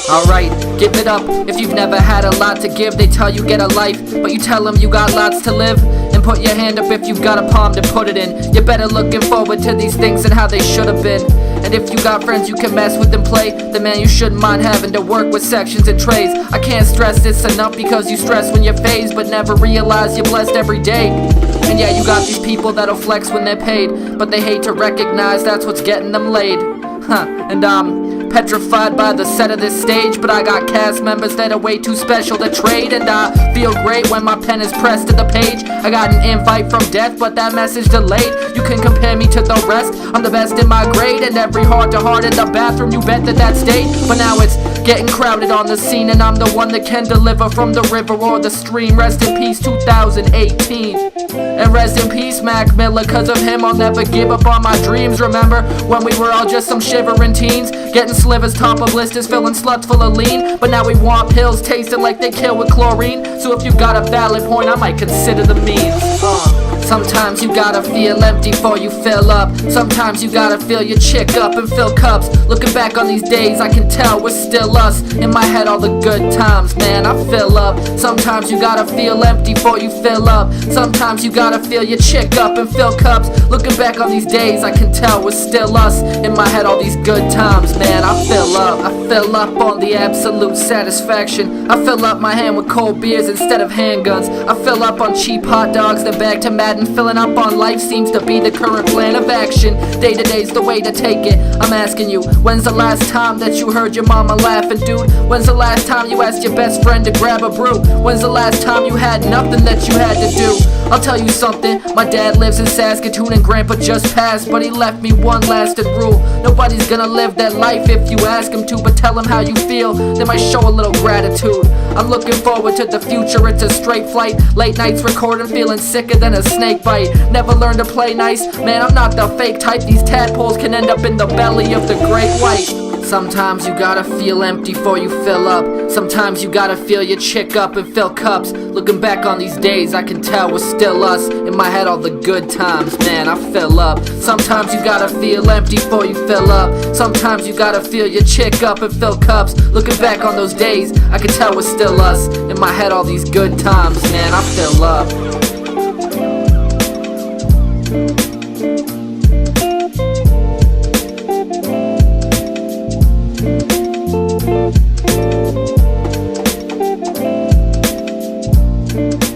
Alright, give it up. If you've never had a lot to give, they tell you get a life, but you tell them you got lots to live. And put your hand up if you've got a palm to put it in. You're better looking forward to these things and how they should have been. And if you got friends you can mess with and play, then man, you shouldn't mind having to work with sections and trays. I can't stress this enough because you stress when you're phased, but never realize you're blessed every day. And yeah, you got these people that'll flex when they're paid, but they hate to recognize that's what's getting them laid. And I'm petrified by the set of this stage, but I got cast members that are way too special to trade. And I feel great when my pen is pressed to the page. I got an invite from death, but that message delayed. You can compare me to the rest, I'm the best in my grade. And every heart-to-heart in the bathroom, you bet that stayed. But now it's getting crowded on the scene, and I'm the one that can deliver from the river or the stream. Rest in peace 2018, and rest in peace Mac Miller. Cause of him I'll never give up on my dreams. Remember when we were all just some shivering teens, getting slivers top of blisters, filling sluts full of lean. But now we want pills tasting like they kill with chlorine. So if you got a valid point, I might consider the means. Sometimes you gotta feel empty before you fill up. Sometimes you gotta fill your chick up and fill cups. Looking back on these days, I can tell we're still us. In my head all the good times, man, I fill up. Sometimes you gotta feel empty before you fill up. Sometimes you gotta fill your chick up and fill cups. Looking back on these days, I can tell we're still us. In my head all these good times, man, I fill up. I fill up on the absolute satisfaction. I fill up my hand with cold beers instead of handguns. I fill up on cheap hot dogs, then back to Madden. Filling up on life seems to be the current plan of action. Day to day's the way to take it. I'm asking you, when's the last time that you heard your mama laughing, dude? When's the last time you asked your best friend to grab a brew? When's the last time you had nothing that you had to do? I'll tell you something, my dad lives in Saskatoon and grandpa just passed, but he left me one lasting rule. Nobody's gonna live that life if you ask him to, but tell him how you feel, they might show a little gratitude. I'm looking forward to the future, it's a straight flight. Late nights recording, feeling sicker than a snake bite. Never learned to play nice, man, I'm not the fake type. These tadpoles can end up in the belly of the great white. Sometimes you gotta feel empty before you fill up. Sometimes you gotta fill your chick up and fill cups. Looking back on these days, I can tell we're still us. In my head all the good times, man, I fill up. Sometimes you gotta feel empty before you fill up. Sometimes you gotta fill your chick up and fill cups. Looking back on those days, I can tell we're still us. In my head all these good times, man, I fill up. Thank you.